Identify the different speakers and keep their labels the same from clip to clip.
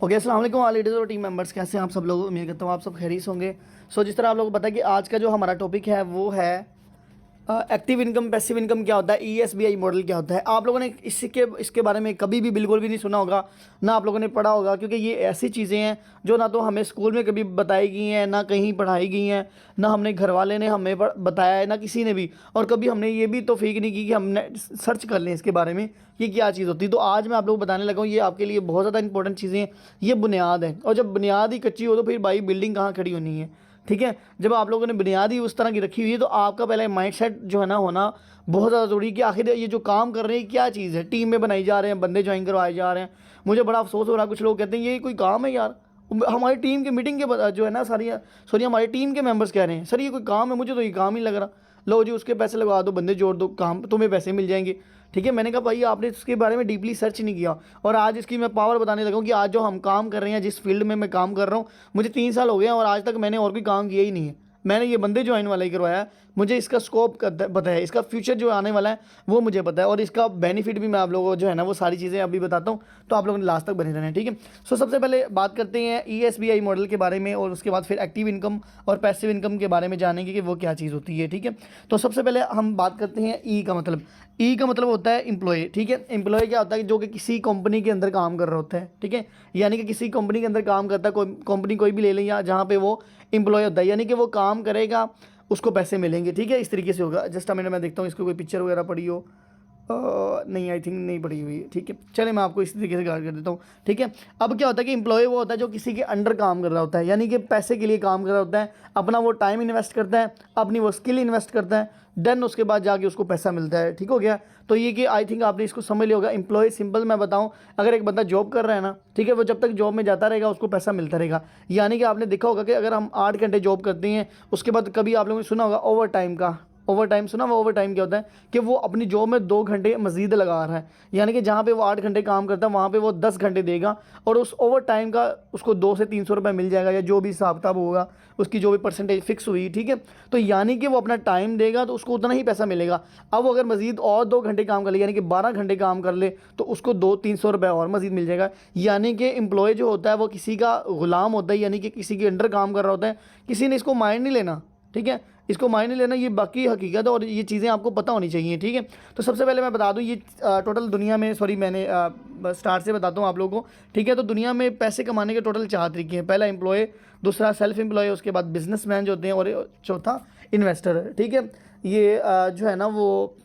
Speaker 1: Okay, अस्सलाम वालेकुम all leaders और टीम मेंबर्स, कैसे हैं आप सब लोग। उम्मीद करता हूँ आप सब खैरियत होंगे। जिस तरह आप लोगों को पता है कि आज का जो हमारा टॉपिक है वो है एक्टिव इनकम, पैसिव इनकम क्या होता है, ESBI मॉडल क्या होता है। आप लोगों ने इसके बारे में कभी भी बिल्कुल भी नहीं सुना होगा, ना आप लोगों ने पढ़ा होगा, क्योंकि ये ऐसी चीज़ें हैं जो ना तो हमें स्कूल में कभी बताई गई हैं, ना कहीं पढ़ाई गई हैं, ना हमने घर वाले ने हमें बताया है, ना किसी ने भी। और कभी हमने ये भी तौफीक नहीं की कि हमने सर्च कर लें इसके बारे में कि क्या चीज़ होती है। तो आज मैं आप लोगों को बताने लगा हूँ, ये आपके लिए बहुत ज़्यादा इंपॉर्टेंट चीज़ें हैं, ये बुनियाद है। और जब बुनियाद ही कच्ची हो तो फिर भाई बिल्डिंग कहाँ खड़ी होनी है, ठीक है। जब आप लोगों ने बुनियादी उस तरह की रखी हुई है तो आपका पहले माइंडसेट जो है ना होना बहुत ज़्यादा ज़रूरी है कि आखिर ये जो काम कर रहे हैं क्या चीज़ है। टीम में बनाई जा रहे हैं, बंदे ज्वाइन करवाए जा रहे हैं। मुझे बड़ा अफसोस हो रहा है, कुछ लोग कहते हैं ये कोई काम है यार। हमारी टीम के मीटिंग के जो है ना सॉरी हमारी टीम के मेंबर्स कह रहे हैं सर ये कोई काम है, मुझे तो ये काम ही लग रहा। लो जी उसके पैसे लगा दो, बंदे जोड़ दो, काम तुम्हें पैसे मिल जाएंगे, ठीक है। मैंने कहा भाई आपने इसके बारे में डीपली सर्च नहीं किया। और आज इसकी मैं पावर बताने लगा हूँ कि आज जो हम काम कर रहे हैं, जिस फील्ड में मैं काम कर रहा हूँ, मुझे 3 साल हो गए हैं और आज तक मैंने और कोई काम किया ही नहीं है। मैंने ये बंदे ज्वाइन वाला ही करवाया है। मुझे इसका स्कोप पता है, इसका फ्यूचर जो आने वाला है वो मुझे पता है, और इसका बेनिफिट भी मैं आप लोगों को जो है ना वो सारी चीज़ें अभी बताता हूँ। तो आप लोगों ने लास्ट तक बने रहना है, ठीक है। सबसे पहले बात करते हैं ESBI मॉडल के बारे में, और उसके बाद फिर एक्टिव इनकम और पैसिव इनकम के बारे में जानेंगे कि वो क्या चीज़ होती है, ठीक है। तो सबसे पहले हम बात करते हैं ई का मतलब। ई का मतलब होता है एम्प्लॉय, ठीक है। एम्प्लॉय क्या होता है, जो कि किसी कंपनी के अंदर काम कर रहा होता है, ठीक है। यानी कि किसी कंपनी के अंदर काम करता है, कोई कंपनी कोई भी ले लें या जहाँ पे वो एम्प्लॉय होता है, यानी कि वो काम करेगा उसको पैसे मिलेंगे, ठीक है। इस तरीके से होगा। जस्ट मिनट मैं देखता हूँ इसको कोई पिक्चर वगैरह पड़ी हो। नहीं, आई थिंक नहीं पड़ी हुई है, ठीक है। चले मैं आपको इस तरीके से गाइड कर देता हूँ, ठीक है। अब क्या होता है कि एम्प्लॉय वो होता है जो किसी के अंडर काम कर रहा होता है, यानी कि पैसे के लिए काम कर रहा होता है, अपना वो टाइम इन्वेस्ट करता है, अपनी वो स्किल इन्वेस्ट करता है, देन उसके बाद जाके उसको पैसा मिलता है, ठीक हो गया। तो ये कि आई थिंक आपने इसको समझ लिया होगा। एम्प्लॉय सिंपल मैं बताऊं, अगर एक बंदा जॉब कर रहा है ना, ठीक है, वो जब तक जॉब में जाता रहेगा उसको पैसा मिलता रहेगा। यानी कि आपने देखा होगा कि अगर हम 8 घंटे जॉब करते हैं, उसके बाद कभी आप लोगों ने सुना होगा ओवर टाइम का। ओवर टाइम सुना हुआ? ओवर टाइम क्या होता है कि वो अपनी जॉब में 2 घंटे मजीद लगा रहा है, यानी कि जहाँ पे वो 8 घंटे काम करता है वहाँ पे वो 10 घंटे देगा, और उस ओवर टाइम का उसको 200 से 300 रुपये मिल जाएगा, या जो भी हिसाब किताब होगा उसकी जो भी परसेंटेज फिक्स हुई, ठीक है। तो यानी कि वो अपना टाइम देगा तो उसको उतना ही पैसा मिलेगा। अब वो अगर मजीद और 2 घंटे काम कर ले, यानी कि 12 घंटे काम कर ले, तो उसको 200-300 रुपये और मजीद मिल जाएगा। यानी कि एम्प्लॉय जो होता है वो किसी का गुलाम होता है, यानी कि किसी के अंडर काम कर रहा होता है। किसी ने इसको माइंड नहीं लेना, ठीक है, इसको मायने लेना, ये बाकी हकीकत है और ये चीज़ें आपको पता होनी चाहिए, ठीक है। तो सबसे पहले मैं बता दूं ये टोटल दुनिया में, सॉरी मैंने स्टार्ट से बताता हूँ आप लोगों को, ठीक है। तो दुनिया में पैसे कमाने के टोटल 4 तरीके हैं। पहला एम्प्लॉय, दूसरा सेल्फ एम्प्लॉय, उसके बाद बिजनेसमैन जो होते हैं, और चौथा इन्वेस्टर है, ठीक है। ये जो है ना वो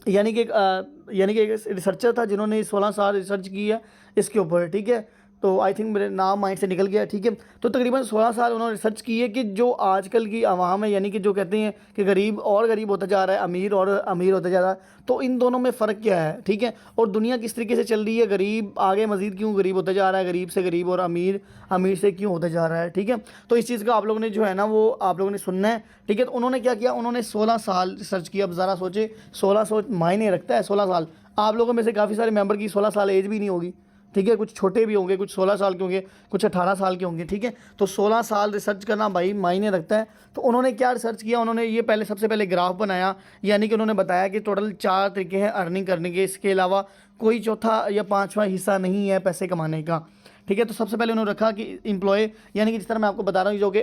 Speaker 1: यानी कि एक रिसर्चर था जिन्होंने 16 साल रिसर्च की है इसके ऊपर, ठीक है। तो आई थिंक मेरे नाम माइंड से निकल गया, ठीक है। तो तकरीबन 16 साल उन्होंने रिसर्च की है कि जो आजकल की आवाम है, यानी कि जो कहते हैं कि गरीब और गरीब होता जा रहा है, अमीर और अमीर होता जा रहा है, तो इन दोनों में फ़र्क क्या है, ठीक है। और दुनिया किस तरीके से चल रही है, गरीब आगे मज़ीद क्यों गरीब होता जा रहा है, गरीब से गरीब, और अमीर अमीर से क्यों होता जा रहा है, ठीक है। तो इस चीज़ का आप लोगों ने जो है ना वो आप लोगों ने सुनना है, ठीक है। तो उन्होंने क्या किया, उन्होंने 16 साल रिसर्च किया। अब ज़रा सोचे 16 मायने रखता है 16 साल। आप लोगों में से काफ़ी सारे मेंबर की 16 साल एज भी नहीं होगी, ठीक है। कुछ छोटे भी होंगे, कुछ 16 साल के होंगे, कुछ 18 साल के होंगे, ठीक है। तो 16 साल रिसर्च करना भाई मायने रखता है। तो उन्होंने क्या रिसर्च किया, उन्होंने ये सबसे पहले ग्राफ बनाया, यानी कि उन्होंने बताया कि टोटल 4 तरीके हैं अर्निंग करने के, इसके अलावा कोई चौथा या पाँचवा हिस्सा नहीं है पैसे कमाने का, ठीक है। तो सबसे पहले उन्होंने रखा कि एम्प्लॉय, यानी कि जिस तरह मैं आपको बता रहा हूँ, जो कि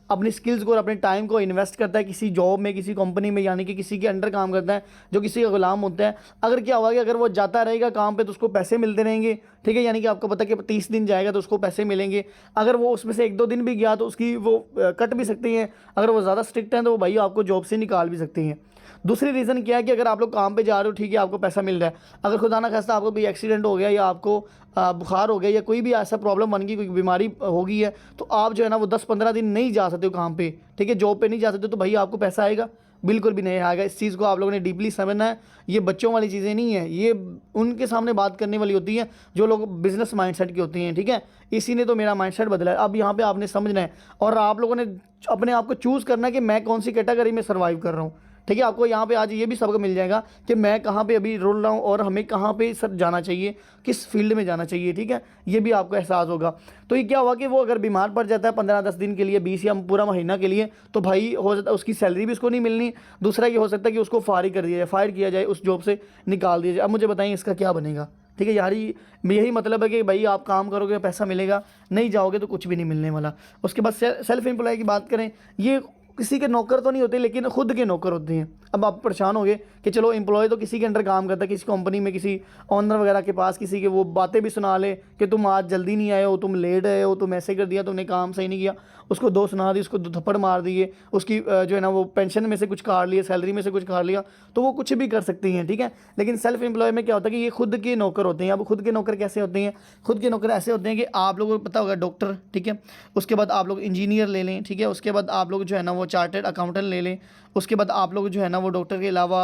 Speaker 1: अपनी स्किल्स को और अपने टाइम को इन्वेस्ट करता है किसी जॉब में, किसी कंपनी में, यानी कि किसी के अंडर काम करता है, जो किसी का गुलाम होता है। अगर क्या होगा कि अगर वो जाता रहेगा काम पे तो उसको पैसे मिलते रहेंगे, ठीक है। यानी कि आपको पता है कि 30 दिन जाएगा तो उसको पैसे मिलेंगे। अगर वो उसमें से 1-2 दिन भी गया तो उसकी वो कट भी सकती हैं। अगर वो ज़्यादा स्ट्रिक्ट हैं तो वो भाई आपको जॉब से निकाल भी सकती हैं। दूसरी रीज़न क्या है कि अगर आप लोग काम पे जा रहे हो, ठीक है, आपको पैसा मिल रहा है, अगर खुदा ना खास्ता आपको कोई एक्सीडेंट हो गया, या आपको बुखार हो गया, या कोई भी ऐसा प्रॉब्लम बन गई, कोई बीमारी हो गई है, तो आप जो है ना वो 10-15 दिन नहीं जा सकते हो काम पे, ठीक है, जॉब पे नहीं जा सकते, तो भाई आपको पैसा आएगा? बिल्कुल भी नहीं आएगा। इस चीज़ को आप लोगों ने डीपली समझना है। ये बच्चों वाली चीज़ें नहीं है, ये उनके सामने बात करने वाली होती है जो लोग बिजनेस माइंडसेट की होती हैं, ठीक है। इसी ने तो मेरा माइंडसेट बदला है। अब यहाँ पे आपने समझना है और आप लोगों ने अपने आप को चूज़ करना है कि मैं कौन सी कैटेगरी में सर्वाइव कर रहा हूँ, ठीक है। आपको यहाँ पे आज ये भी सबक मिल जाएगा कि मैं कहाँ पे अभी रोल रहा हूँ और हमें कहाँ पे सर जाना चाहिए, किस फील्ड में जाना चाहिए, ठीक है। ये भी आपको एहसास होगा। तो ये क्या हुआ कि वो अगर बीमार पड़ जाता है 15-10 दिन के लिए, 20 या पूरा महीना के लिए, तो भाई हो सकता है उसकी सैलरी भी उसको नहीं मिलनी। दूसरा ये हो सकता है कि उसको फारिग कर दिया जाए, फायर किया जाए, उस जॉब से निकाल दिया जाए। अब मुझे बताइए इसका क्या बनेगा, ठीक है यार, यही मतलब है कि भाई आप काम करोगे पैसा मिलेगा, नहीं जाओगे तो कुछ भी नहीं मिलने वाला। उसके बाद सेल्फ एम्प्लॉय की बात करें, ये किसी के नौकर तो नहीं होते लेकिन खुद के नौकर होते हैं। अब आप परेशान होगे कि चलो एम्प्लॉय तो किसी के अंडर काम करता है, किसी कंपनी में किसी ऑनर वगैरह के पास, किसी के वो बातें भी सुना ले कि तुम आज जल्दी नहीं आए हो, तुम लेट आए हो, तुम ऐसे कर दिया, तुमने काम सही नहीं किया, उसको दो सुना दी, उसको दो थप्पड़ मार दिए, उसकी जो है ना वो पेंशन में से कुछ काट लिया, सैलरी में से कुछ काट लिया, तो वो कुछ भी कर सकती हैं, ठीक है। लेकिन सेल्फ एम्प्लॉय में क्या होता है कि ये खुद के नौकर होते हैं। अब खुद के नौकर कैसे होते हैं? खुद के नौकर ऐसे होते हैं कि आप लोगों को पता होगा डॉक्टर, ठीक है, उसके बाद आप लोग इंजीनियर ले लें, ठीक है, उसके बाद आप लोग जो है ना वो चार्टर्ड अकाउंटेंट ले लें, उसके बाद आप लोग जो है ना वो डॉक्टर के अलावा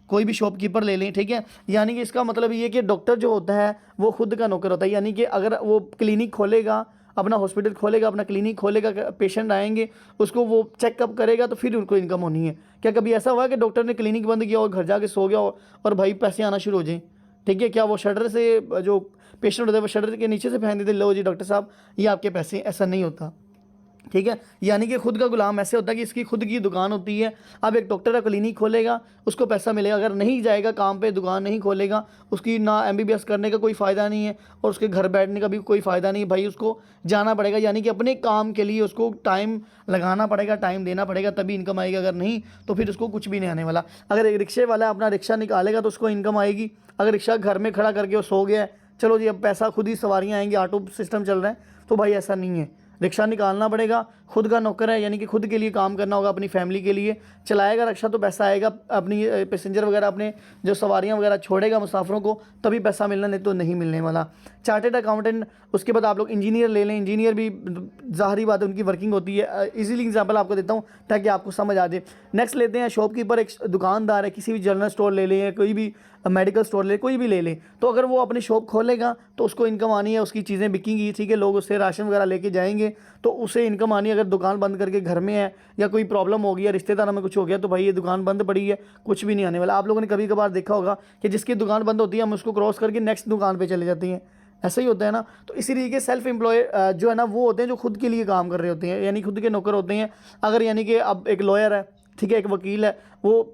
Speaker 1: कोई भी शॉपकीपर ले लें, ठीक है। यानी कि इसका मतलब ये कि डॉक्टर जो होता है वो खुद का नौकर होता है। यानी कि अगर वो क्लिनिक खोलेगा, अपना हॉस्पिटल खोलेगा, अपना क्लिनिक खोलेगा, पेशेंट आएंगे, उसको वो चेकअप करेगा तो फिर उनको इनकम होनी है। क्या कभी ऐसा हुआ कि डॉक्टर ने क्लिनिक बंद किया और घर जाके सो गया और भाई पैसे आना शुरू हो जाए? ठीक है, क्या वो शटर से जो पेशेंट होता है वो शटर के नीचे से फेंक देते, लो जी डॉक्टर साहब ये आपके पैसे? ऐसा नहीं होता, ठीक है। यानी कि खुद का गुलाम ऐसे होता है कि इसकी खुद की दुकान होती है। अब एक डॉक्टर का क्लिनिक खोलेगा, उसको पैसा मिलेगा, अगर नहीं जाएगा काम पे, दुकान नहीं खोलेगा, उसकी ना MBBS करने का कोई फ़ायदा नहीं है और उसके घर बैठने का भी कोई फ़ायदा नहीं, भाई उसको जाना पड़ेगा। यानी कि अपने काम के लिए उसको टाइम लगाना पड़ेगा, टाइम देना पड़ेगा, तभी इनकम आएगी, अगर नहीं तो फिर उसको कुछ भी नहीं आने वाला। अगर एक रिक्शे वाला अपना रिक्शा निकालेगा तो उसको इनकम आएगी। अगर रिक्शा घर में खड़ा करके वो सो गया है, चलो जी अब पैसा खुद ही सवारियाँ आएंगी, ऑटो सिस्टम चल रहा है, तो भाई ऐसा नहीं है, रिक्शा निकालना पड़ेगा। खुद का नौकर है, यानी कि खुद के लिए काम करना होगा, अपनी फैमिली के लिए चलाएगा रिक्शा तो पैसा आएगा, अपनी पैसेंजर वगैरह, अपने जो सवारियां वगैरह छोड़ेगा मुसाफिरों को, तभी पैसा मिलना, नहीं तो नहीं मिलने वाला। चार्टेड अकाउंटेंट, उसके बाद आप लोग इंजीनियर ले लें। इंजीनियर भी ज़ाहिरी बात है उनकी वर्किंग होती है। इजीली एग्जांपल आपको देता हूँ ताकि आपको समझ आ जाए। नेक्स्ट लेते हैं शॉपकीपर, एक दुकानदार है, किसी भी जनरल स्टोर ले लें, कोई भी मेडिकल स्टोर ले, कोई भी ले लें, तो अगर वो अपनी शॉप खोलेगा तो उसको इनकम आनी है, उसकी चीज़ें बिकेंगी, ठीक है, लोग उससे राशन वगैरह लेके जाएंगे तो उसे इनकम आनी है। अगर दुकान बंद करके घर में है या कोई प्रॉब्लम हो गई या रिश्तेदारों में कुछ हो गया तो भाई ये दुकान बंद पड़ी है, कुछ भी नहीं आने वाला। आप लोगों ने कभी कभार देखा होगा कि जिसकी दुकान बंद होती है हम उसको क्रॉस करके नेक्स्ट दुकान पे चले जाते हैं, ऐसा ही होता है ना। तो इसी तरीके सेल्फ एम्प्लॉय जो है ना वो होते हैं जो खुद के लिए काम कर रहे होते हैं, यानी खुद के नौकर होते हैं। अगर यानी कि अब एक लॉयर है, ठीक है, एक वकील है, वो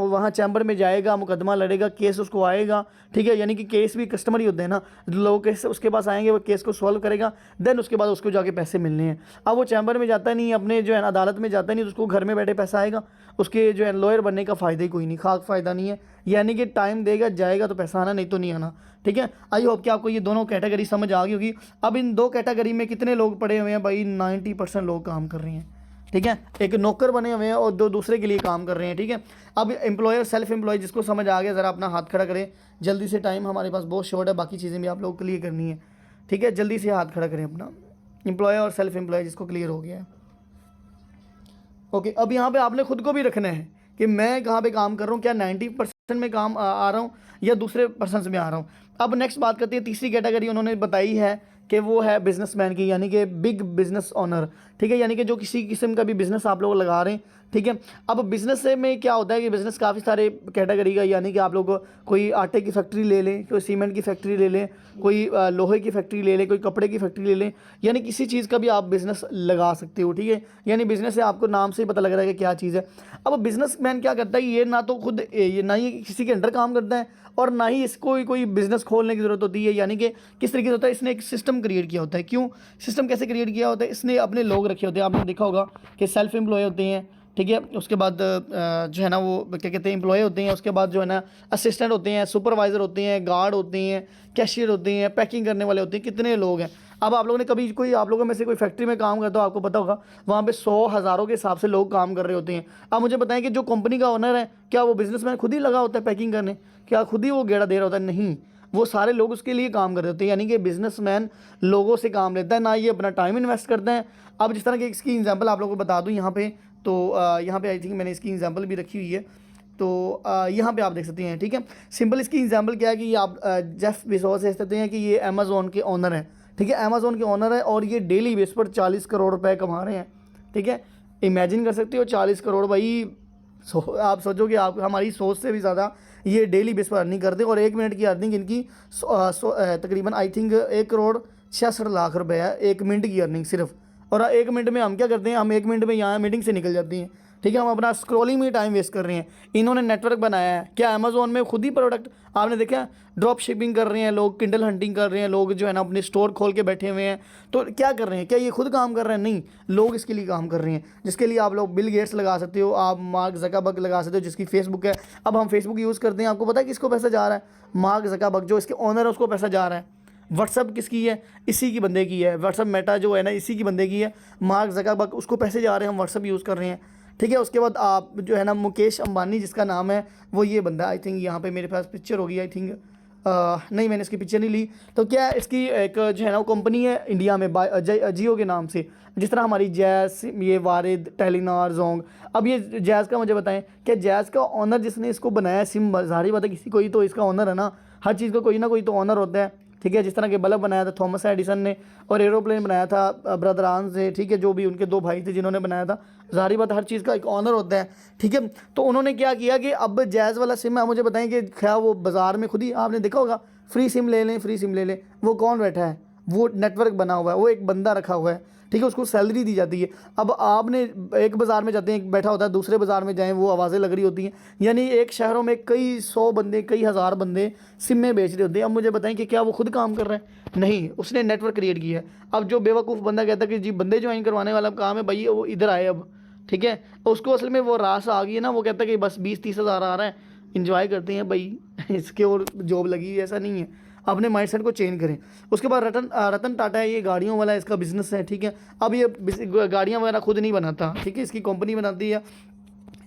Speaker 1: वहाँ चैम्बर में जाएगा, मुकदमा लड़ेगा, केस उसको आएगा, ठीक है, यानी कि केस भी कस्टमर ही होते हैं ना, लोग केस उसके पास आएंगे, वो केस को सॉल्व करेगा, देन उसके बाद उसको जाके पैसे मिलने हैं। अब वो चैम्बर में जाता नहीं, अपने जो है ना अदालत में जाता नहीं, तो उसको घर में बैठे पैसा आएगा, उसके जो है लॉयर बनने का फ़ायदा ही कोई नहीं, खाक फ़ायदा नहीं है। यानी कि टाइम देगा, जाएगा तो पैसा आना, नहीं तो नहीं आना, ठीक है। आई होप कि आपको ये दोनों कैटेगरी समझ आ गई होगी। अब इन दो कैटेगरी में कितने लोग पड़े हुए हैं भाई? 90% लोग काम कर रहे हैं, ठीक है, एक नौकर बने हुए हैं और दो दूसरे के लिए काम कर रहे हैं, ठीक है। अब एम्प्लॉयर सेल्फ एम्प्लॉय जिसको समझ आ गया ज़रा अपना हाथ खड़ा करें जल्दी से, टाइम हमारे पास बहुत शॉर्ट है, बाकी चीज़ें भी आप लोगों को क्लियर करनी है, ठीक है, जल्दी से हाथ खड़ा करें अपना। एम्प्लॉयर और सेल्फ एम्प्लॉय जिसको क्लियर हो गया है, ओके। अब यहाँ पे आपने खुद को भी रखना है कि मैं कहाँ पे काम कर रहा हूँ, क्या 90% में काम आ रहा हूँ या दूसरे पर्सन में आ रहा हूँ। अब नेक्स्ट बात करते हैं, तीसरी कैटेगरी उन्होंने बताई है कि वो है बिजनेसमैन की, यानी कि बिग बिजनेस ओनर, ठीक है, यानी कि जो किसी किस्म का भी बिजनेस आप लोग लगा रहे हैं, ठीक है। अब बिजनेस से में क्या होता है कि बिजनेस काफ़ी सारे कैटेगरी का, यानी कि आप लोग कोई आटे की फैक्ट्री ले लें, कोई सीमेंट की फैक्ट्री ले लें, कोई लोहे की फैक्ट्री ले लें, कोई कपड़े की फैक्ट्री ले लें, यानी किसी चीज़ का भी आप बिज़नेस लगा सकते हो, ठीक है। यानी बिज़नेस से आपको नाम से ही पता लग रहा है कि क्या चीज़ है। अब बिजनेसमैन क्या करता है, ये ना तो खुद ये ना ही किसी के अंडर काम करता है और ना ही इसको कोई बिज़नेस खोलने की ज़रूरत होती है। यानी कि किस तरीके से होता है, इसने एक सिस्टम क्रिएट किया होता है। क्यों सिस्टम कैसे क्रिएट किया होता है? इसने अपने लोग रखे होते हैं, आपने देखा होगा कि सेल्फ एम्प्लॉय होते हैं, ठीक है, उसके बाद जो है ना वो क्या कहते हैं एम्प्लॉय होते हैं, उसके बाद जो है ना असिस्टेंट होते हैं, सुपरवाइज़र होते हैं, गार्ड होते हैं, कैशियर होते हैं, पैकिंग करने वाले होते हैं, कितने लोग हैं। अब आप लोगों ने कभी कोई आप लोगों में से कोई फैक्ट्री में काम करता हो, आपको पता होगा वहाँ पे 100 हज़ारों के हिसाब से लोग काम कर रहे होते हैं। अब मुझे बताएं कि जो कंपनी का ओनर है क्या वो बिजनेसमैन खुद ही लगा होता है पैकिंग करने? क्या खुद ही वो गेड़ा दे रहा होता है? नहीं, वो सारे लोग उसके लिए काम कर रहे होते हैं। यानी कि बिजनेसमैन लोगों से काम लेता है, ना ये अपना टाइम इन्वेस्ट करता है। अब जिस तरह की इसकी एग्जांपल आप लोगों को बता दूं यहाँ पे, तो यहाँ पे आई थिंक मैंने इसकी एग्जांपल भी रखी हुई है, तो यहाँ पे आप देख सकते हैं, ठीक है। सिंपल इसकी एग्जांपल क्या है कि ये आप जेफ बेजोस से सकते हैं कि ये अमेज़ॉन के ओनर हैं, ठीक है, अमेज़ॉन के ओनर है और ये डेली बेस पर 40 करोड़ रुपए कमा रहे हैं, ठीक है। इमेजिन कर सकते हो 40 करोड़ भाई, आप सोचो कि आप हमारी सोच से भी ज़्यादा ये डेली बेस पर अर्निंग करते हैं और 1 मिनट की अर्निंग इनकी तकरीबन आई थिंक 1 करोड़ 66 लाख रुपए है 1 मिनट की अर्निंग सिर्फ। और 1 मिनट में हम क्या करते हैं, हम 1 मिनट में यहाँ मीटिंग से निकल जाते हैं, ठीक है, हम अपना स्क्रॉलिंग में टाइम वेस्ट कर रहे हैं। इन्होंने नेटवर्क बनाया है। क्या अमेजोन में खुद ही प्रोडक्ट आपने देखा, ड्रॉप शिपिंग कर रहे हैं लोग, किंडल हंटिंग कर रहे हैं लोग, जो है ना अपने स्टोर खोल के बैठे हुए हैं। तो क्या कर रहे हैं, क्या ये खुद काम कर रहे हैं? नहीं, लोग इसके लिए काम कर रहे हैं, जिसके लिए आप लोग बिल गेट्स लगा सकते हो, आप मार्क ज़करबर्ग लगा सकते हो जिसकी फेसबुक है। अब हम फेसबुक यूज़ करते हैं, आपको पता है किसको पैसा जा रहा है? मार्क ज़करबर्ग, जो इसके ओनर है उसको पैसा जा रहा है। व्हाट्सअप किसकी है? इसी की बंदे की है। व्हाट्सअप मेटा जो है ना, इसी की बंदे की है, मार्क ज़करबर्ग, उसको पैसे जा रहे हैं, हम व्हाट्सअप यूज़ कर रहे हैं। ठीक है, उसके बाद आप जो है ना मुकेश अंबानी जिसका नाम है, वो ये बंदा, आई थिंक यहाँ पे मेरे पास पिक्चर होगी, आई थिंक नहीं मैंने इसकी पिक्चर नहीं ली। तो क्या इसकी एक जो है ना वो कंपनी है इंडिया में जियो के नाम से, जिस तरह हमारी जैज़, ये वारिद, टेलीनॉर, जोंग। अब ये जैज़ का मुझे बताएं, क्या जैज़ का ऑनर जिसने इसको बनाया सिम, जाहिर बात है किसी कोई तो इसका ऑनर है ना, हर चीज़ का कोई ना कोई तो ऑनर होता है। ठीक है, जिस तरह के बल्ब बनाया था थॉमस एडिसन ने, और एरोप्लेन बनाया था ब्रदरान से, ठीक है, जो भी उनके दो भाई थे जिन्होंने बनाया था। जाहिर बात हर चीज़ का एक ऑनर होता है। ठीक है, तो उन्होंने क्या किया कि अब जैज़ वाला सिम है, मुझे बताएं कि क्या वो बाज़ार में खुद ही आपने देखा होगा, फ्री सिम ले लें, फ्री सिम ले लें। वो कौन बैठा है? वो नेटवर्क बना हुआ है, वो एक बंदा रखा हुआ है। ठीक है, उसको सैलरी दी जाती है। अब आपने एक बाज़ार में जाते हैं, एक बैठा होता है, दूसरे बाज़ार में जाएं, वो आवाज़ें लग रही होती हैं, यानी एक शहरों में कई 100 बंदे, कई हज़ार बंदे सिमें बेच रहे होते हैं। अब मुझे बताएं कि क्या वो खुद काम कर रहा है? नहीं, उसने नेटवर्क क्रिएट किया है। अब जो बेवकूफ़ बंदा कहता है कि जी बंदे ज्वाइन करवाने वाला काम है भाई, वो इधर आए अब। ठीक है, उसको असल में वो रास आ गई है ना, वो कहता है कि बस 20-30 हज़ार आ रहा है, इंजॉय करते हैं भाई इसके, और जॉब लगी है, ऐसा नहीं है। अपने माइंडसेट को चेंज करें। उसके बाद रतन टाटा है, ये गाड़ियों वाला इसका बिजनेस है। ठीक है, अब ये गाड़ियाँ वगैरह खुद नहीं बनाता, ठीक है, इसकी कंपनी बनाती है।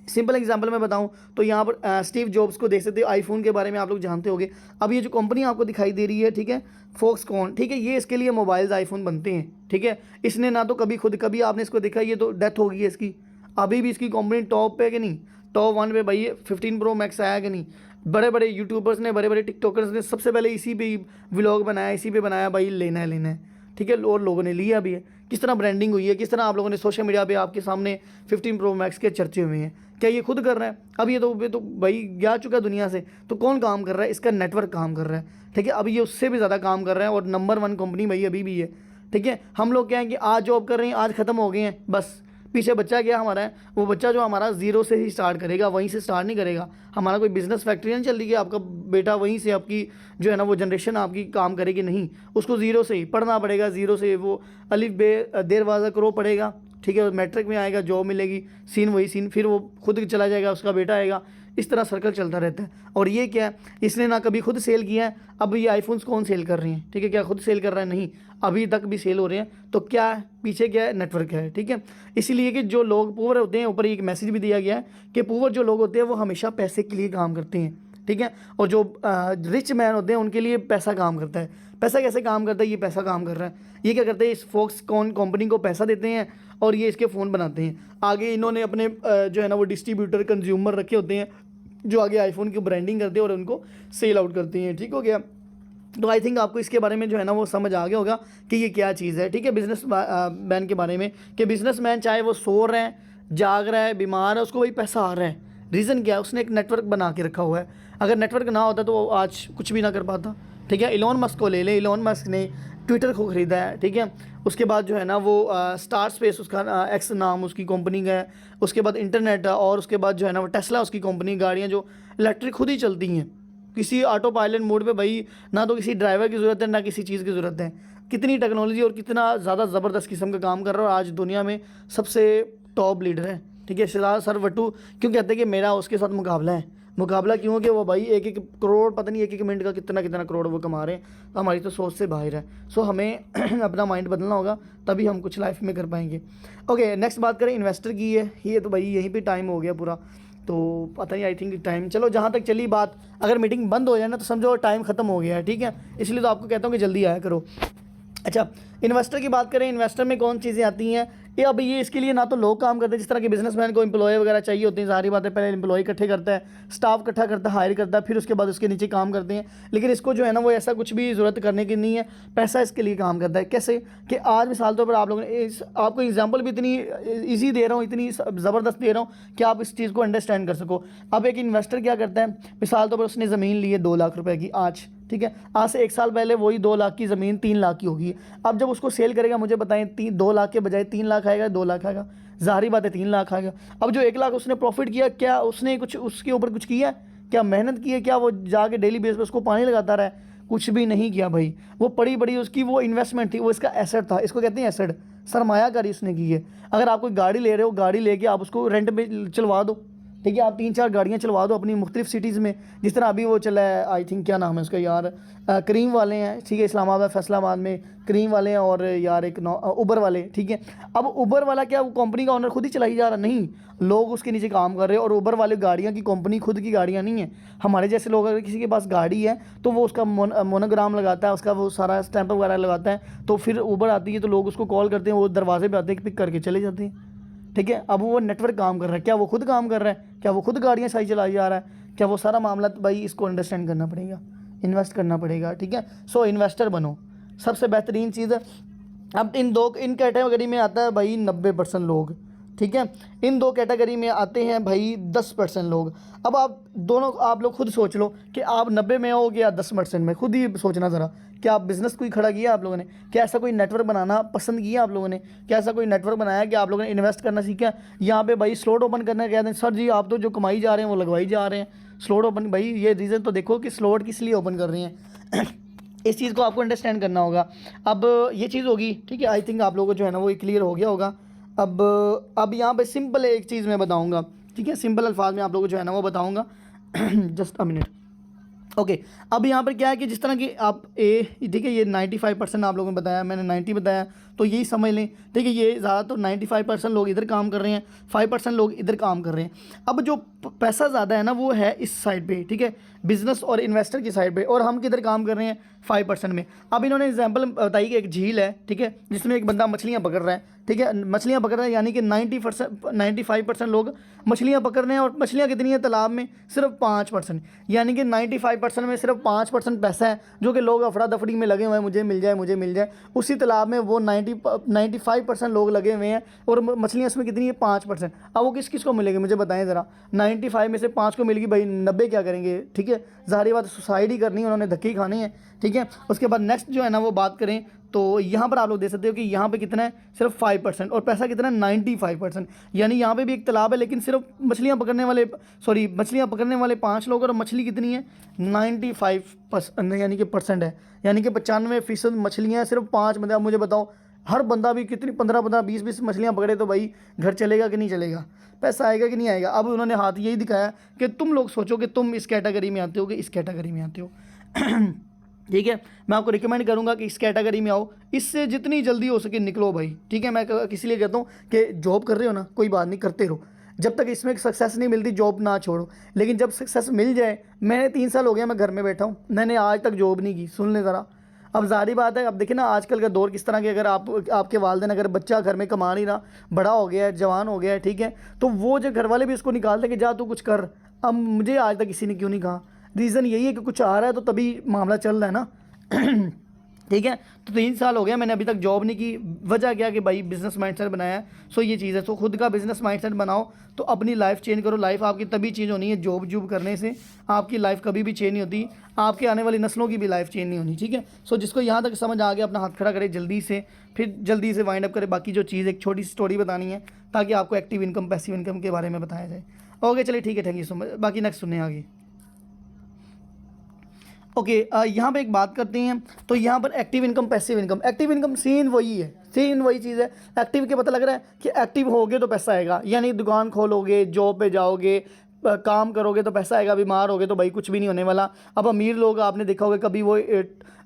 Speaker 1: सिंपल एग्जांपल मैं बताऊं तो यहाँ पर स्टीव जॉब्स को देख सकते हो, आईफोन के बारे में आप लोग जानते होंगे। अब ये जो कंपनी आपको दिखाई दे रही है, ठीक है, फॉक्सकॉन, ठीक है, ये इसके लिए मोबाइल्स आईफोन बनते हैं। ठीक है, इसने ना तो कभी आपने इसको देखा, ये तो डेथ हो गई है इसकी, अभी भी इसकी कंपनी टॉप पे है कि नहीं? टॉप 1 पे भाई। 15 प्रो मैक्स आया कि नहीं? बड़े बड़े यूट्यूबर्स ने, बड़े बड़े टिकटॉकर्स ने सबसे पहले इसी पे व्लॉग बनाया, इसी पे बनाया भाई, लेना है लेना है। ठीक है, और लोगों ने लिया भी है। किस तरह ब्रांडिंग हुई है, किस तरह आप लोगों ने सोशल मीडिया पे आपके सामने 15 प्रो मैक्स के चर्चे हुए हैं। क्या ये खुद कर रहा है? अब ये तो भाई जा चुका दुनिया से। तो कौन काम कर रहा है? इसका नेटवर्क काम कर रहा है। ठीक है, अभी ये उससे भी ज़्यादा काम कर रहा है, और नंबर 1 कंपनी भाई अभी भी है। ठीक है, हम लोग क्या है कि आज जॉब कर रहे हैं, आज ख़त्म हो गए हैं, बस पीछे बच्चा क्या हमारा है, वो बच्चा जो हमारा ज़ीरो से ही स्टार्ट करेगा, वहीं से स्टार्ट नहीं करेगा। हमारा कोई बिजनेस फैक्ट्री नहीं चल रही है, आपका बेटा वहीं से आपकी जो है ना वो जनरेशन आपकी काम करेगी, नहीं, उसको ज़ीरो से ही पढ़ना पड़ेगा, ज़ीरो से वो अलिफ बे देर वाज़ा करो पढ़ेगा। ठीक है, मैट्रिक में आएगा, जॉब मिलेगी, सीन वही सीन, फिर वो खुद चला जाएगा, उसका बेटा आएगा, इस तरह सर्कल चलता रहता है। और ये क्या है, इसने ना कभी खुद सेल किया है। अब ये आईफोन्स कौन सेल कर रहे हैं? ठीक है, क्या खुद सेल कर रहा है? नहीं, अभी तक भी सेल हो रहे हैं। तो क्या है पीछे, क्या है? नेटवर्क है। ठीक है, इसीलिए कि जो लोग पुअर होते हैं, ऊपर एक मैसेज भी दिया गया है कि पुअर जो लोग होते हैं वो हमेशा पैसे के लिए काम करते हैं। ठीक है, और जो रिच मैन होते हैं उनके लिए पैसा काम करता है। पैसा कैसे काम करता है? ये पैसा काम कर रहा है। ये क्या करते हैं, इस फॉक्सकॉन कंपनी को पैसा देते हैं और ये इसके फ़ोन बनाते हैं। आगे इन्होंने अपने जो है ना वो डिस्ट्रीब्यूटर, कंज्यूमर रखे होते हैं, जो आगे आईफोन की ब्रांडिंग करते हैं और उनको सेल आउट करते हैं। ठीक हो गया? तो आई थिंक आपको इसके बारे में जो है ना वो समझ आ गया होगा कि ये क्या चीज़ है। ठीक है, बिजनेस मैन के बारे में, कि बिजनेस मैन चाहे वो सो रहा है, जाग रहा है, बीमार है, उसको वही पैसा आ रहा है। रीज़न क्या है? उसने एक नेटवर्क बना के रखा हुआ है। अगर नेटवर्क ना होता तो वो आज कुछ भी ना कर पाता। ठीक है, इलॉन मस्क को ले ले, इलॉन मस्क ने ट्विटर को ख़रीदा है। ठीक है, उसके बाद जो है ना वो स्टार स्पेस, उसका एक्स नाम उसकी कंपनी का है। उसके बाद इंटरनेट, और उसके बाद जो है ना वो टेस्ला उसकी कंपनी, गाड़ियाँ जो इलेक्ट्रिक खुद ही चलती हैं, किसी ऑटो पायलट मोड पे भाई, ना तो किसी ड्राइवर की ज़रूरत है, ना किसी चीज़ की ज़रूरत है। कितनी टेक्नोलॉजी और कितना ज़्यादा ज़बरदस्त किस्म का काम कर रहा है, और आज दुनिया में सबसे टॉप लीडर है। ठीक है, सर वट्टू क्यों कहते हैं कि मेरा उसके साथ मुकाबला है? मुकाबला क्यों? कि वो भाई 1-1 करोड़, पता नहीं 1-1 मिनट का कितना कितना करोड़ वो कमा रहे हैं। तो हमारी तो सोच से बाहर है। सो हमें अपना माइंड बदलना होगा, तभी हम कुछ लाइफ में कर पाएंगे। ओके, नेक्स्ट बात करें इन्वेस्टर की है। ये तो भाई यहीं पे टाइम हो गया पूरा, तो पता नहीं, आई थिंक टाइम, चलो जहाँ तक चली बात, अगर मीटिंग बंद हो जाए ना तो समझो टाइम ख़त्म हो गया है। ठीक है, इसलिए तो आपको कहता हूँ कि जल्दी आया करो। अच्छा, इन्वेस्टर की बात करें, इन्वेस्टर में कौन चीज़ें आती हैं? ये अब ये इसके लिए ना तो लोग काम करते हैं, जिस तरह के बिजनेसमैन को एम्प्लॉय वगैरह चाहिए होते हैं, सारी बातें पहले एम्प्लॉय इकट्ठे करता है, स्टाफ इकट्ठा करता है, हायर करता है, फिर उसके बाद उसके नीचे काम करते हैं। लेकिन इसको जो है ना वो ऐसा कुछ भी ज़रूरत करने की नहीं है, पैसा इसके लिए काम करता है। कैसे कि आज मिसाल तौर पर आप लोगों ने आपको एग्जाम्पल भी इतनी ईजी दे रहा हूँ, इतनी ज़बरदस्त दे रहा हूँ कि आप इस चीज़ को अंडरस्टैंड कर सको। अब एक इन्वेस्टर क्या करता है, मिसाल तौर पर उसने ज़मीन ली है 2 लाख रुपए की आज। ठीक है, आज से 1 साल पहले वही 2 लाख की ज़मीन 3 लाख की होगी। अब जब उसको सेल करेगा, मुझे बताएं 2 लाख के बजाय 3 लाख आएगा, 2 लाख आएगा? ज़ाहिर बात है 3 लाख आ गया। अब जो 1 लाख उसने प्रॉफिट किया, क्या उसने कुछ उसके ऊपर कुछ किया? क्या मेहनत की है? क्या वो जाके डेली बेस पे उसको पानी लगाता रहा है? कुछ भी नहीं किया भाई। वो बड़ी बड़ी उसकी वो इन्वेस्टमेंट थी, वो इसका एसेट था, इसको कहते हैं एसेट, सरमायाकारी उसने की है। अगर आप कोई गाड़ी ले रहे हो, गाड़ी लेके आप उसको रेंट पे चलवा दो, ठीक है, आप 3-4 गाड़ियाँ चलवा दो अपनी मुख्तलिफ सिटीज़ में, जिस तरह अभी वो चला है, आई थिंक क्या नाम है उसका यार, करीम वाले हैं, ठीक है, इस्लामाबाद फैसलाबाद में करीम वाले हैं, और यार एक उबर वाले, ठीक है। अब उबर वाला क्या वो कंपनी का ओनर खुद ही चलाई जा रहा? नहीं, लोग उसके नीचे काम कर रहे हैं। और उबर वाले गाड़ियाँ की कंपनी खुद की गाड़ियाँ नहीं है। हमारे जैसे लोग अगर किसी के पास गाड़ी है तो वो उसका मोनोग्राम लगाता है, उसका वो सारा स्टैंप वगैरह लगाता है, तो फिर उबर आती है तो लोग उसको कॉल करते हैं, वो दरवाजे पे आते हैं, पिक करके चले जाते हैं, ठीक है। अब वो नेटवर्क काम कर रहा है, क्या वो खुद काम कर रहा है? क्या वो खुद गाड़ियाँ सही चलाई जा रहा है? क्या वो सारा मामला? तो भाई इसको अंडरस्टैंड करना पड़ेगा, इन्वेस्ट करना पड़ेगा, ठीक है। सो इन्वेस्टर बनो, सबसे बेहतरीन चीज़ है। अब इन कैटेगरी में आता है भाई 90% लोग, ठीक है। इन 2 कैटेगरी में आते हैं भाई 10% लोग। अब आप लोग खुद सोच लो कि आप 90 में हो या 10% में, खुद ही सोचना ज़रा। क्या आप बिज़नेस कोई खड़ा किया आप लोगों ने? क्या ऐसा कोई नेटवर्क बनाना पसंद किया आप लोगों ने? क्या ऐसा कोई नेटवर्क बनाया कि आप लोगों ने इन्वेस्ट करना सीखा? यहाँ पे भाई स्लॉट ओपन करना कहते हैं, सर जी आप तो जो कमाई जा रहे हैं वो लगवाई जा रहे हैं स्लॉट ओपन। भाई ये रीज़न तो देखो कि स्लॉट किस लिए ओपन कर रही हैं। इस चीज़ को आपको अंडरस्टैंड करना होगा। अब ये चीज़ होगी, ठीक है, आई थिंक आप लोगों को जो है ना वो क्लियर हो गया होगा। अब यहाँ पे सिंपल एक चीज़ मैं बताऊँगा, ठीक है, सिंपल अल्फाज में आप लोगों को जो है ना वो बताऊँगा। Just a minute. ओके, अब यहाँ पर क्या है कि जिस तरह की आप ठीक है, ये 95% आप लोगों ने बताया, मैंने 90 बताया, तो यही समझ लें, ठीक है। ये ज़्यादा तो 95% लोग इधर काम कर रहे हैं, 5% लोग इधर काम कर रहे हैं। अब जो पैसा ज़्यादा है ना वो है इस साइड पे, ठीक है, बिजनेस और इन्वेस्टर की साइड पे, और हम किधर काम कर रहे हैं? 5% में। अब इन्होंने एग्जांपल बताई कि एक झील है, ठीक है, जिसमें एक बंदा मछलियाँ पकड़ रहा है, ठीक है, मछलियाँ पकड़ रहा है, यानी कि 95% लोग मछलियाँ पकड़ रहे हैं। और मछलियाँ कितनी है तालाब में? सिर्फ 5%, यानी कि 95% में सिर्फ 5% पैसा है जो कि लोग अफरा दफड़ी में लगे हुए हैं, मुझे मिल जाए, मुझे मिल जाए। उसी तालाब में वो 95% लोग लगे हुए हैं, और मछलियाँ इसमें कितनी है? 5%। अब वो किस किस को मिलेगी मुझे बताएं ज़रा। 95 में से 5 को मिलेगी, भाई 90 क्या करेंगे? ठीक है, ज़ाहिर बात सुसाइड ही करनी है, उन्होंने धक्के ही खाने हैं, ठीक है। उसके बाद नेक्स्ट जो है ना वो बात करें तो यहाँ पर आप लोग देख सकते हो कि यहाँ पे कितना है? सिर्फ 5%, और पैसा कितना है? 95%। यानी यहाँ पे भी एक तालाब है, लेकिन सिर्फ मछलियाँ पकड़ने वाले 5 लोग, और मछली कितनी है? 95%, यानी कि परसेंट है, यानी कि 95% मछलियाँ सिर्फ 5 बंदे। अब मुझे बताओ, हर बंदा भी कितनी 15-15, 20-20 मछलियाँ पकड़े तो भाई घर चलेगा कि नहीं चलेगा? पैसा आएगा कि नहीं आएगा? अब उन्होंने हाथ यही दिखाया कि तुम लोग सोचो कि तुम इस कैटेगरी में आते हो कि इस कैटेगरी में आते हो। ठीक है, मैं आपको रिकमेंड करूंगा कि इस कैटेगरी में आओ, इससे जितनी जल्दी हो सके निकलो भाई, ठीक है। मैं किसी लिए कहता हूँ कि जॉब कर रहे हो ना, कोई बात नहीं, करते रहो, जब तक इसमें सक्सेस नहीं मिलती जॉब ना छोड़ो। लेकिन जब सक्सेस मिल जाए, मैंने 3 साल हो गया मैं घर में बैठा हूँ, मैंने आज तक जॉब नहीं की, सुन लें ज़रा। अब जारी बात है, अब देखिए ना आजकल का दौर किस तरह के, अगर आपके वालिदैन, अगर बच्चा घर में कमा नहीं रहा, बड़ा हो गया है, जवान हो गया है, ठीक है, तो वो जो घर वाले भी उसको निकालते कि जा तू कुछ कर। अब मुझे आज तक किसी ने क्यों नहीं कहा? रीज़न यही है कि कुछ आ रहा है तो तभी मामला चल रहा है ना। ठीक है, तो 3 साल हो गया मैंने अभी तक जॉब नहीं की। वजह क्या कि भाई बिज़नेस माइंडसेट बनाया है। सो ये चीज़ है, तो खुद का बिज़नेस माइंडसेट बनाओ तो अपनी लाइफ चेंज करो। लाइफ आपकी तभी चेंज होनी है, जॉब करने से आपकी लाइफ कभी भी चेंज नहीं होती, आपके आने वाली नस्लों की भी लाइफ चेंज नहीं होनी, ठीक है। सो जिसको यहाँ तक समझ आ गया अपना हाथ खड़ा करे जल्दी से, फिर जल्दी से वाइंड अप करे। बाकी जो चीज़ एक छोटी सी स्टोरी बतानी है ताकि आपको एक्टिव इनकम पैसिव इनकम के बारे में बताया जाए। ओके चलिए ठीक है, थैंक यू सो मच। बाकी नेक्स्ट सुनने आगे। ओके, यहाँ पे एक बात करते हैं, तो यहाँ पर active income passive income, active income scene वही है, सीन वही चीज़ है। एक्टिव के पता लग रहा है कि एक्टिव होगे तो पैसा आएगा, यानी दुकान खोलोगे, जॉब पे जाओगे, काम करोगे तो पैसा आएगा, बीमार होगे तो भाई कुछ भी नहीं होने वाला। अब अमीर लोग आपने देखा होगा, कभी वो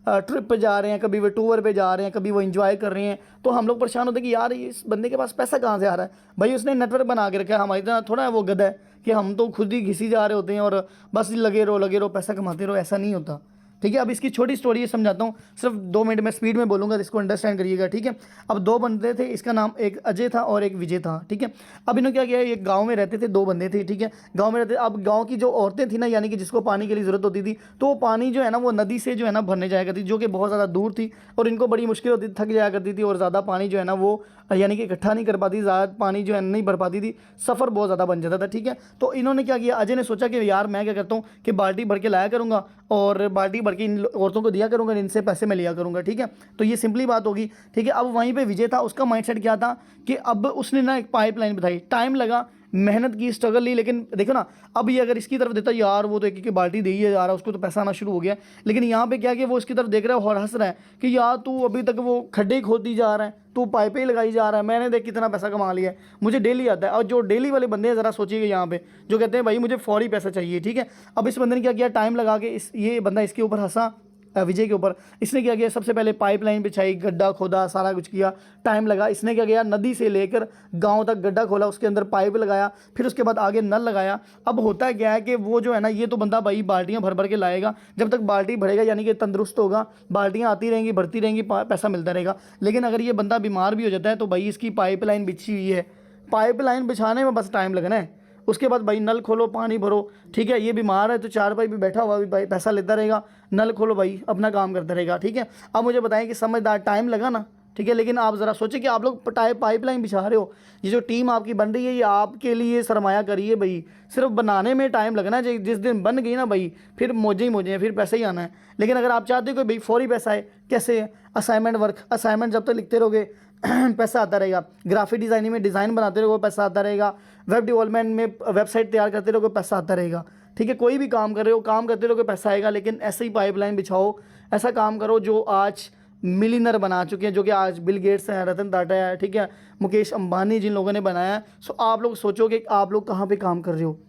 Speaker 1: ट्रिप पे जा रहे हैं, कभी वो टूर पे जा रहे हैं, कभी वो एंजॉय कर रहे हैं, तो हम लोग परेशान होते हैं कि यार इस बंदे के पास पैसा कहाँ से आ रहा है? भाई उसने नेटवर्क बना के रखा है, हमारी तरह थोड़ा है वो गधा है कि हम तो खुद ही घिसी जा रहे होते हैं और बस लगे रहो पैसा कमाते रहो, ऐसा नहीं होता, ठीक है। अब इसकी छोटी स्टोरी समझाता हूँ, सिर्फ 2 मिनट में स्पीड में बोलूँगा, इसको अंडरस्टैंड करिएगा, ठीक है। अब 2 बंदे थे, इसका नाम एक अजय था और एक विजय था, ठीक है। अब इन्होंने क्या किया, एक गांव में रहते थे, 2 बंदे थे, ठीक है, गांव में रहते। अब गांव की जो औरतें थी ना, यानी कि जिसको पानी के लिए ज़रूरत होती थी, तो वो पानी जो है ना वो नदी से जो है ना भरने जाया करती थी, जो कि बहुत ज़्यादा दूर थी और इनको बड़ी मुश्किल होती थी, थक जाया करती थी और ज़्यादा पानी जो है ना वो यानी कि इकट्ठा नहीं कर पाती, ज़्यादा पानी जो है नहीं भर पाती थी, सफ़र बहुत ज़्यादा बन जाता था, ठीक है। तो इन्होंने क्या किया, अजय ने सोचा कि यार मैं क्या करता हूँ कि बाल्टी भर के लाया करूँगा और बाल्टी भर के इन औरतों को दिया करूँगा, इनसे पैसे मैं लिया करूँगा, ठीक है। तो ये सिंपली बात होगी, ठीक है। अब वहीं पे विजय था, उसका माइंडसेट क्या था कि अब उसने ना एक पाइपलाइन बताई, टाइम लगा, मेहनत की, स्ट्रगल ली, लेकिन देखो ना अब ये अगर इसकी तरफ देता यार वो तो एक एक बाल्टी दे ही जा रहा है, उसको तो पैसा आना शुरू हो गया। लेकिन यहाँ पे क्या कि वो इसकी तरफ देख रहा है और हंस रहा है कि यार तू अभी तक वो खड्डे ही खोदती जा रहा है, तू पाइपें ही लगाई जा रहा है, मैंने देख कितना पैसा कमा लिया है, मुझे डेली आता है। और जो डेली वाले बंदे हैं ज़रा सोचिएगा यहाँ पे, जो कहते हैं भाई मुझे फौरी पैसा चाहिए, ठीक है। अब इस बंदे ने क्या किया, टाइम लगा के ये बंदा इसके ऊपर हंसा, विजय के ऊपर। इसने क्या किया, सबसे पहले पाइपलाइन बिछाई, गड्ढा खोदा, सारा कुछ किया, टाइम लगा। इसने क्या किया, नदी से लेकर गांव तक गड्ढा खोला, उसके अंदर पाइप लगाया, फिर उसके बाद आगे नल लगाया। अब होता क्या है कि वो जो है ना, ये तो बंदा भाई बाल्टियां भर भर के लाएगा, जब तक बाल्टी भरेगा यानी कि तंदुरुस्त होगा, बाल्टियाँ आती रहेंगी, भरती रहेंगी, पैसा मिलता रहेगा। लेकिन अगर ये बंदा बीमार भी हो जाता है तो भाई इसकी पाइपलाइन बिछी हुई है, पाइपलाइन बिछाने में बस टाइम लगना है, उसके बाद भाई नल खोलो, पानी भरो, ठीक है। ये बीमार है तो चार भाई भी बैठा हुआ भी भाई पैसा लेता रहेगा, नल खोलो भाई अपना काम करता रहेगा, ठीक है। अब मुझे बताएं कि समझदार, टाइम लगा ना, ठीक है। लेकिन आप ज़रा सोचें कि आप लोग पाइपलाइन बिछा रहे हो, ये जो टीम आपकी बन रही है ये आपके लिए सरमाया करिए भाई, सिर्फ बनाने में टाइम लगना चाहिए, जिस दिन बन गई ना भाई फिर मौजे ही मौजे हैं, फिर पैसा ही आना है। लेकिन अगर आप चाहते हो कि भाई फौरी पैसा है, कैसे, असाइनमेंट वर्क, असाइनमेंट जब तक लिखते रहोगे पैसा आता रहेगा, ग्राफिक डिज़ाइनिंग में डिज़ाइन बनाते रहोगे पैसा आता रहेगा, वेब डेवलपमेंट में वेबसाइट तैयार करते रहोगे पैसा आता रहेगा, ठीक है। कोई भी काम कर रहे हो, काम करते रहोगे पैसा आएगा। लेकिन ऐसे ही पाइपलाइन बिछाओ, ऐसा काम करो जो आज मिलियनर बना चुके हैं, जो कि आज बिल गेट्स हैं, रतन टाटा है, ठीक है, मुकेश अंबानी, जिन लोगों ने बनाया है। सो आप लोग सोचो कि आप लोग कहाँ पे काम कर रहे हो,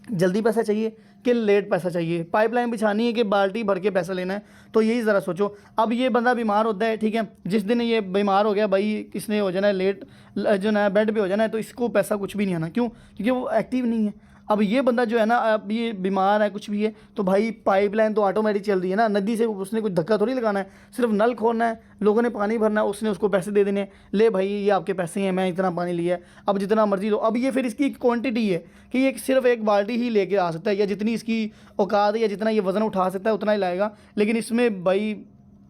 Speaker 1: जल्दी पैसा चाहिए कि लेट पैसा चाहिए, पाइपलाइन बिछानी है कि बाल्टी भर के पैसा लेना है, तो यही ज़रा सोचो। अब ये बंदा बीमार होता है, ठीक है, जिस दिन ये बीमार हो गया भाई, किसने हो जाना है लेट, जो ना बेड पे हो जाना है, तो इसको पैसा कुछ भी नहीं आना, क्यों, क्योंकि वो एक्टिव नहीं है। अब ये बंदा जो है ना, अब ये बीमार है कुछ भी है, तो भाई पाइपलाइन तो ऑटोमेटिक चल रही है ना, नदी से उसने कुछ धक्का थोड़ी लगाना है, सिर्फ नल खोलना है, लोगों ने पानी भरना है, उसने उसको पैसे दे देने हैं, ले भाई ये आपके पैसे हैं, मैं इतना पानी लिया है, अब जितना मर्जी लो। अब ये फिर इसकी क्वांटिटी है कि ये सिर्फ एक बाल्टी ही लेके आ सकता है, या जितनी इसकी औकात है, या जितना ये वज़न उठा सकता है उतना ही लाएगा, लेकिन इसमें भाई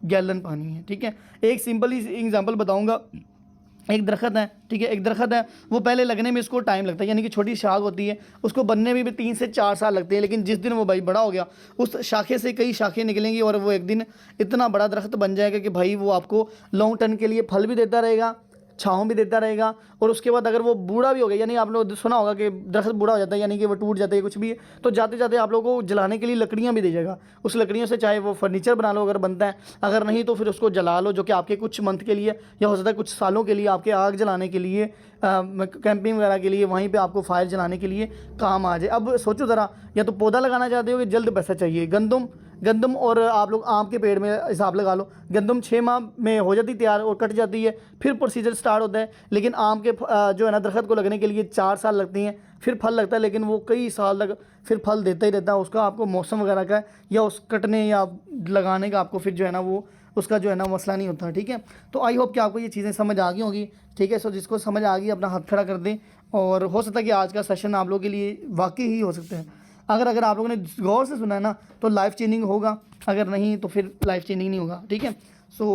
Speaker 1: गैलन पानी है, ठीक है। एक सिंपल ही एग्जांपल बताऊंगा, एक दरख्त है, ठीक है, एक दरख्त है, वो पहले लगने में इसको टाइम लगता है, यानी कि छोटी शाख होती है, उसको बनने में भी 3 से 4 साल लगते हैं। लेकिन जिस दिन वो भाई बड़ा हो गया, उस शाखे से कई शाखें निकलेंगी और वो एक दिन इतना बड़ा दरख्त बन जाएगा कि भाई वो आपको लॉन्ग टर्म के लिए फल भी देता रहेगा, छाँव भी देता रहेगा। और उसके बाद अगर वो बूढ़ा भी हो गया, यानी आप लोग सुना होगा कि दरख्त बूढ़ा हो जाता है, यानी कि वो टूट जाता है, कुछ भी है, तो जाते जाते आप लोगों को जलाने के लिए लकड़ियाँ भी दे जाएगा। उस लकड़ियों से चाहे वो फर्नीचर बना लो अगर बनता है, अगर नहीं तो फिर उसको जला लो, जो कि आपके कुछ मंथ के लिए या हो सकता है कुछ सालों के लिए आपके आग जलाने के लिए, कैंपिंग वगैरह के लिए, वहीं पर आपको फायर जलाने के लिए काम आ जाए। अब सोचो ज़रा, या तो पौधा लगाना चाहते हो कि जल्द पैसा चाहिए, गंदम और आप लोग आम के पेड़ में हिसाब लगा लो, गंदम 6 माह में हो जाती तैयार और कट जाती है, फिर प्रोसीजर स्टार्ट होता है। लेकिन आम के जो है ना दरख्त को लगने के लिए 4 साल लगती हैं, फिर फल लगता है, लेकिन वो कई साल तक फिर फल देता ही रहता है। उसका आपको मौसम वगैरह का या उस कटने या लगाने का आपको फिर जो है ना वो उसका जो है ना मसला नहीं होता, ठीक है। तो आई होप कि आपको ये चीज़ें समझ आ गई होंगी, ठीक है। सो जिसको समझ आ गई अपना हाथ खड़ा कर दें, और हो सकता है कि आज का सेशन आप लोगों के लिए वाकई ही हो सकता है। अगर आप लोगों ने गौर से सुना है ना तो लाइफ चेंजिंग होगा, अगर नहीं तो फिर लाइफ चेंजिंग नहीं होगा, ठीक है। सो